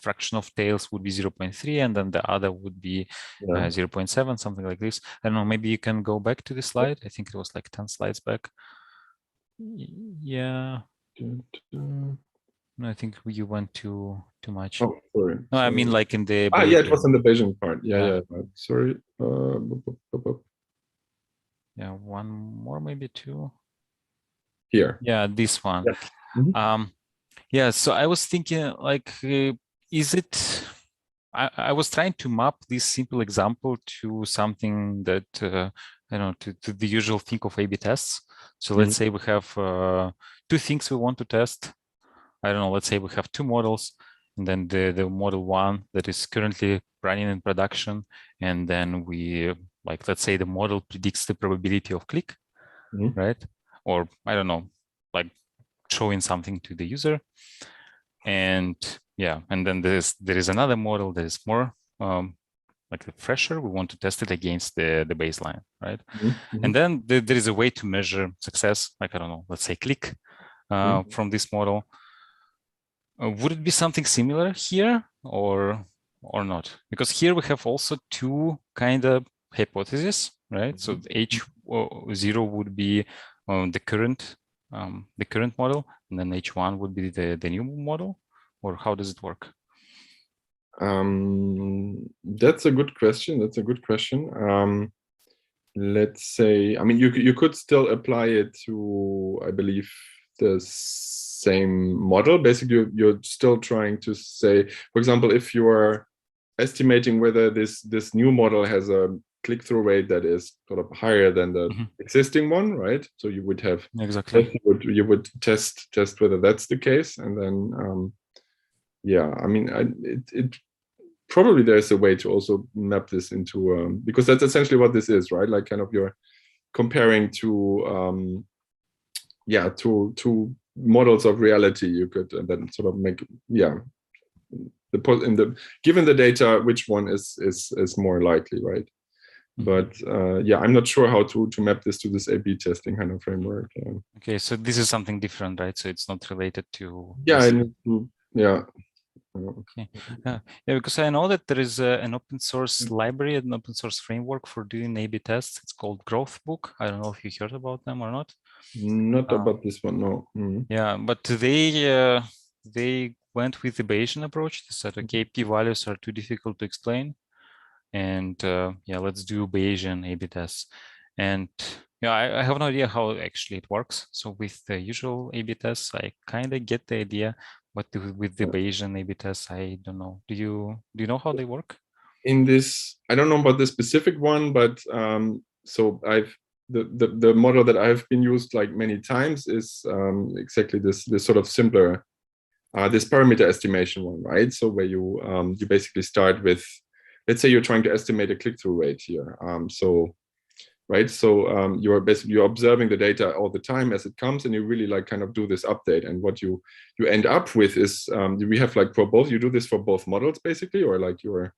fraction of tails would be 0.3, and then the other would be 0.7, something like this. I don't know, maybe you can go back to the slide. I think it was like 10 slides back. Yeah. No, I think you went too much. Oh, sorry. No, I mean like in the... yeah, it was in the Bayesian part. Yeah. Sorry. Yeah, one more, maybe two. Here. Yeah, this one. Yeah. Yeah, so I was thinking, like, is it... I was trying to map this simple example to something that, I don't know, to the usual think of A/B tests. So let's say we have two things we want to test. I don't know, let's say we have two models, and then the model one that is currently running in production. And then we, like, let's say the model predicts the probability of click, right? or I don't know, like showing something to the user. And yeah, and then there is another model that is more like the fresher. We want to test it against the baseline, right? And then there is a way to measure success, like, I don't know, let's say click from this model. Would it be something similar here or not? Because here we have also two kind of hypotheses, right? So H0 would be the current model, and then H1 would be the new model, or how does it work? That's a good question. That's a good question. Let's say, I mean, you could still apply it to, I believe, the same model. Basically, you're still trying to say, for example, if you are estimating whether this new model has a click-through rate that is sort of higher than the existing one, right? So you would have exactly. You would test whether that's the case, and then yeah, I mean, it probably there's a way to also map this into because that's essentially what this is, right? Like kind of you're comparing to yeah, to models of reality. You could then sort of make, yeah, given the data, which one is more likely, right? But yeah, I'm not sure how to map this to this A/B testing kind of framework. Okay, so this is something different, right? So it's not related to yeah. Okay. Yeah, because I know that there is an open source library, an open source framework for doing A/B tests. It's called Growthbook. I don't know if you heard about them or not. Not about this one, no. Yeah, but they went with the Bayesian approach. They said, okay, p-values are too difficult to explain, and yeah, let's do Bayesian A/B tests. And yeah, I have no idea how actually it works. So with the usual A/B tests, I kind of get the idea. But with the Bayesian A/B tests, I don't know. Do you know how they work? In this, I don't know about the specific one, but so the model that I've been used like many times is exactly this sort of simpler this parameter estimation one, right? So where you you basically start with, let's say you're trying to estimate a click-through rate here. So right, so you're observing the data all the time as it comes, and you really like kind of do this update. And what you end up with is we have like for both, you do this for both models basically, or like your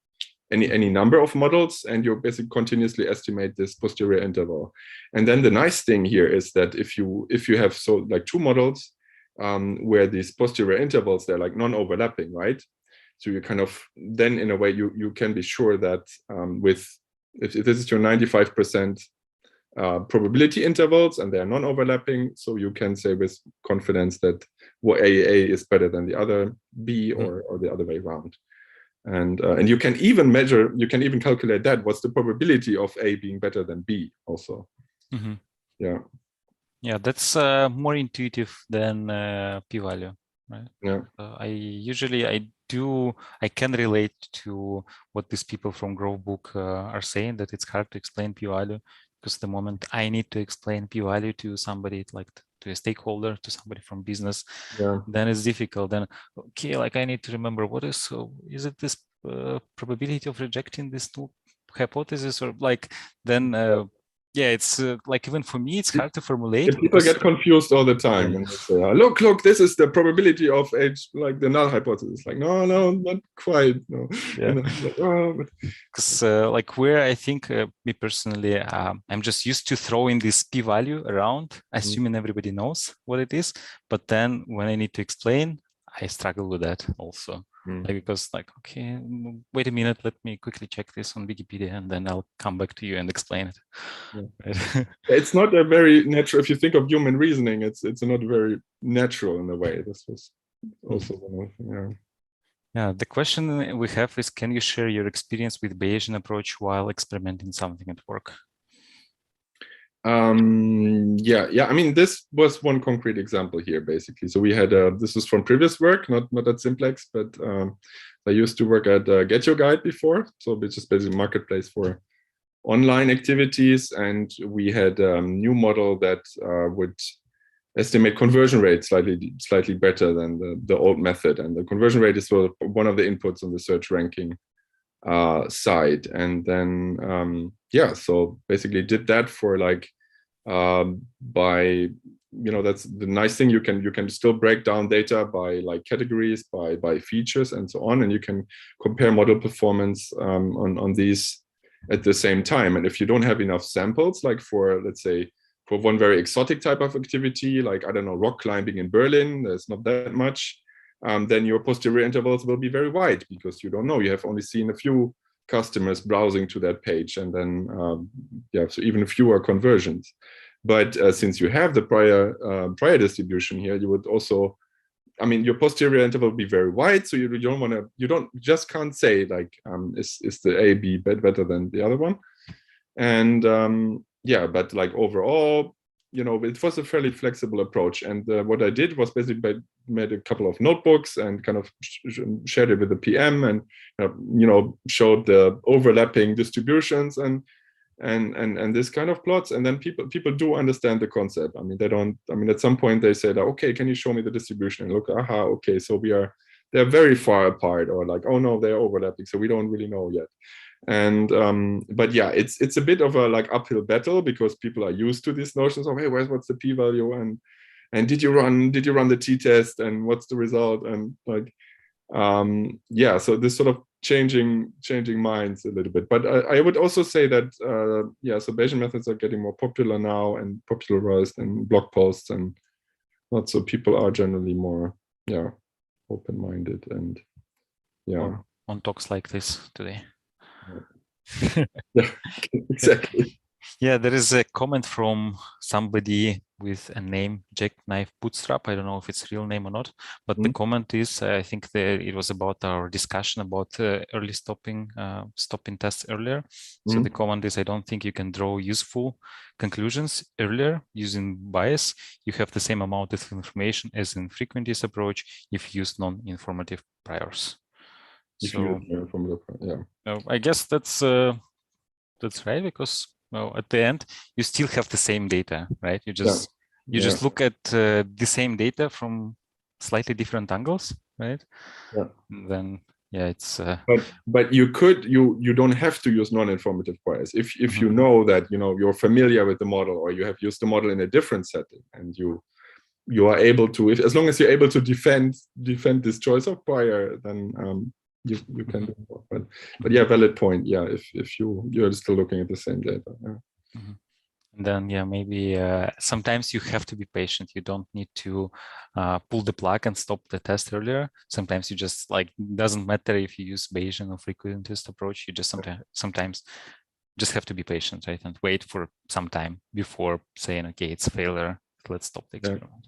any number of models, and you basically continuously estimate this posterior interval. And then the nice thing here is that if you have so like two models where these posterior intervals, they're like non-overlapping, right? So you kind of then in a way you can be sure that with if this is your 95% probability intervals and they are non-overlapping, so you can say with confidence that A is better than the other B, or the other way around. And you can even measure, you can even calculate that, what's the probability of A being better than B also. Yeah, that's more intuitive than p-value, right? Yeah. I can relate to what these people from Growthbook are saying, that it's hard to explain p-value, because the moment I need to explain p-value to somebody, like to a stakeholder, to somebody from business, then it's difficult. Then, okay, like I need to remember what is it this probability of rejecting this null hypothesis, or like then yeah, it's like even for me, it's hard to formulate. People get confused all the time, and they say, "Look, this is the probability of H, like the null hypothesis." Like, no, not quite. No. Yeah. Because like where I think me personally, I'm just used to throwing this p-value around, assuming everybody knows what it is. But then when I need to explain, I struggle with that also. Like, because like, okay, wait a minute, let me quickly check this on Wikipedia, and then I'll come back to you and explain it. Right? It's not a very natural, if you think of human reasoning, it's not very natural in a way. This was also one of, yeah, the question we have is, can you share your experience with Bayesian approach while experimenting something at work? Yeah, I mean, this was one concrete example here, basically. So we had this was from previous work, not at Simplex, but I used to work at Get Your Guide before, so which is basically a marketplace for online activities, and we had a new model that would estimate conversion rate slightly better than the old method. And the conversion rate is sort of one of the inputs on the search ranking side. And then yeah, so basically did that for like by that's the nice thing. You can still break down data by like categories, by features, and so on, and you can compare model performance on these at the same time. And if you don't have enough samples, like for, let's say, for one very exotic type of activity, like, I don't know, rock climbing in Berlin, there's not that much, then your posterior intervals will be very wide, because you don't know. You have only seen a few customers browsing to that page, and then so even fewer conversions. But since you have the prior distribution here, you would also, I mean, your posterior interval will be very wide, so you just can't say like, is the A, B better than the other one? And but like overall, it was a fairly flexible approach. And what I did was basically made a couple of notebooks and kind of shared it with the PM, and showed the overlapping distributions and this kind of plots. And then people do understand the concept. I mean, at some point they said, okay, can you show me the distribution? And look, okay, so they're very far apart, or like, oh no, they're overlapping, so we don't really know yet. And but yeah, it's a bit of a like uphill battle, because people are used to these notions of, hey, what's the p-value, and did you run the t-test, and what's the result, and like so this sort of changing minds a little bit. But I would also say that so Bayesian methods are getting more popular now and popularized in blog posts and lots of people are generally more open-minded and or on talks like this today. Yeah, exactly. Yeah, there is a comment from somebody with a name Jackknife Bootstrap. I don't know if it's real name or not, but the comment is, I think it was about our discussion about early stopping tests earlier. So the comment is, I don't think you can draw useful conclusions earlier using bias. You have the same amount of information as in Frequentist approach if you use non-informative priors. So I guess that's right, because at the end you still have the same data, right? You just look at the same data from slightly different angles, right? And then it's but you don't have to use non-informative bias if you know that you're familiar with the model, or you have used the model in a different setting, and you are able to, as long as you're able to defend this choice of prior, then you can do more. But yeah, valid point. Yeah, if you're still looking at the same data. And then maybe sometimes you have to be patient. You don't need to pull the plug and stop the test earlier. Sometimes you just doesn't matter if you use Bayesian or Frequentist approach. You just sometimes just have to be patient, right, and wait for some time before saying, okay, it's failure, let's stop the experiment.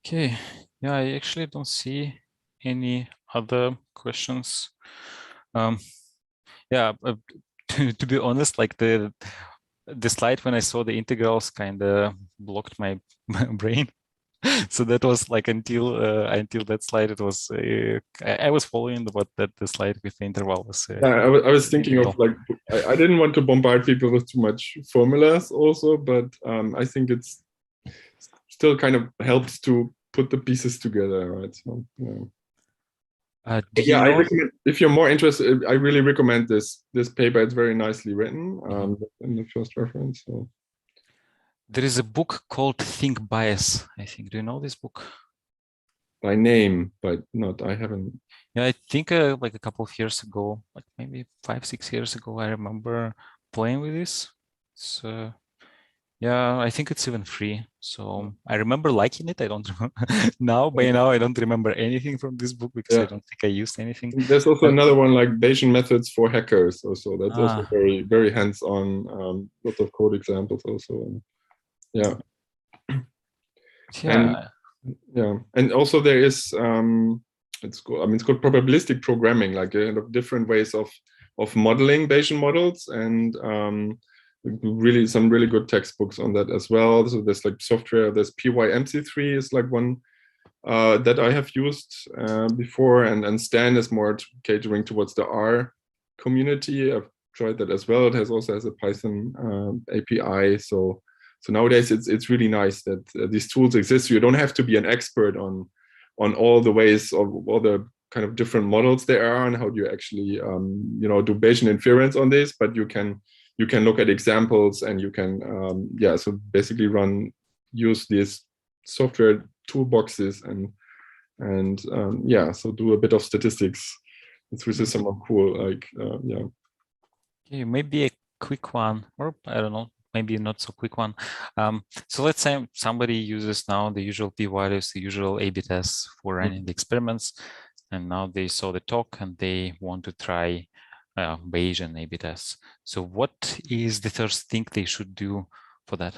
Okay, I actually don't see any other questions. To be honest, like the slide when I saw the integrals kind of blocked my brain. So that was like until that slide, it was I was following the slide with the interval was. I was thinking of like I didn't want to bombard people with too much formulas also, but I think it's still kind of helps to put the pieces together, right? So I recommend, if you're more interested, I really recommend this paper. It's very nicely written in the first reference. So. There is a book called Think Bias, I think. Do you know this book? By name, but not, I haven't. Yeah, I think like a couple of years ago, like maybe 5-6 years ago, I remember playing with this. So yeah, I think it's even free. So I remember liking it. I don't remember by now I don't remember anything from this book because I don't think I used anything. There's also another one like Bayesian methods for hackers also. That's also very, very hands-on, lots of code examples also. And also there is it's called probabilistic programming, like different ways of modeling Bayesian models, and really some really good textbooks on that as well. So there's like software, there's PyMC3 is like one that I have used before, and Stan is more catering towards the R community. I've tried that as well. It also has a Python API. So nowadays it's really nice that these tools exist. So you don't have to be an expert on all the ways of all the kind of different models there are and how do you actually do Bayesian inference on this, but you can look at examples and you can so basically run use these software toolboxes and yeah, so do a bit of statistics. Which is somewhat cool, like yeah. Okay, maybe a quick one, or I don't know, maybe not so quick one. So let's say somebody uses now the usual p-values, the usual A/B tests for running the experiments, and now they saw the talk and they want to try Bayesian A/B tests. So what is the first thing they should do for that?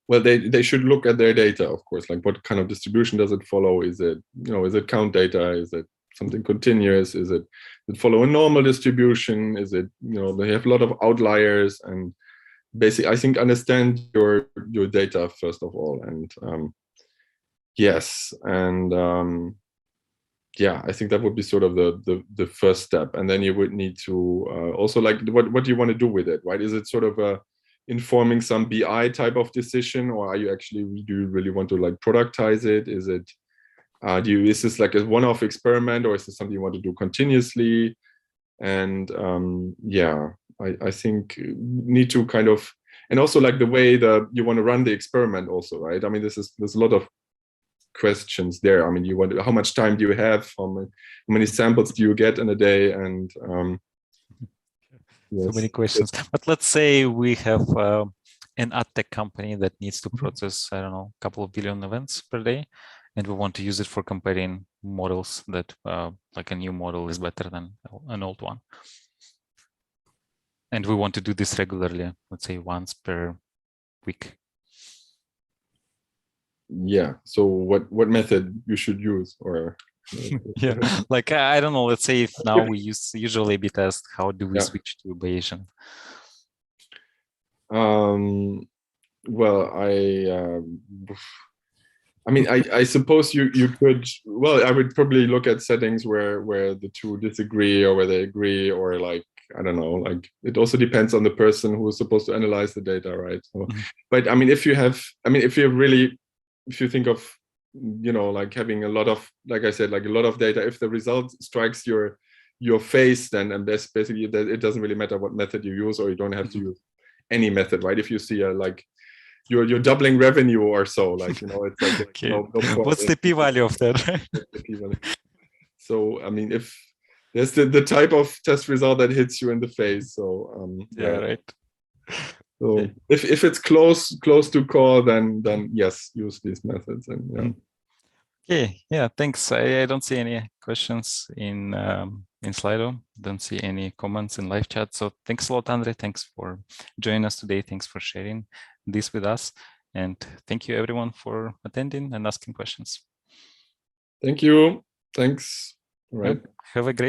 Well, they should look at their data, of course. Like, what kind of distribution does it follow? Is it, is it count data? Is it something continuous? Is it follow a normal distribution? Is it, they have a lot of outliers, and basically, I think, understand your data first of all. And yes, and yeah, I think that would be sort of the first step. And then you would need to also, like, what do you want to do with it, right? Is it sort of a informing some BI type of decision, or are you actually, do you really want to like productize it? Is it is this like a one-off experiment, or is this something you want to do continuously? And yeah, I think need to kind of, and also like the way that you want to run the experiment also, right? I mean, there's a lot of questions there. I mean, you want, how much time do you have? How many samples do you get in a day? And yes. So many questions. But let's say we have an ad tech company that needs to process, I don't know, a couple of billion events per day, and we want to use it for comparing models that like a new model is better than an old one. And we want to do this regularly, let's say once per week. Yeah, so what method you should use, or yeah, like I don't know, let's say if now we use usual A/B test, how do we switch to Bayesian? Well, I mean, I suppose you could, well, I would probably look at settings where the two disagree, or where they agree, or like, I don't know, like it also depends on the person who is supposed to analyze the data, right? So, but I mean, if you think of, like having a lot of, like I said, like a lot of data, if the result strikes your face, then, and that's basically, it doesn't really matter what method you use, or you don't have to use any method, right? If you see a, like, you're doubling revenue or so, like, it's like okay. No what's the p-value of that? So I mean, if there's the type of test result that hits you in the face, so yeah, right. So okay. if it's close to call, then yes, use these methods. And yeah. Okay, yeah, thanks. I don't see any questions in Slido. Don't see any comments in live chat. So thanks a lot, Andre. Thanks for joining us today. Thanks for sharing this with us. And thank you everyone for attending and asking questions. Thank you. Thanks. All right. Have a great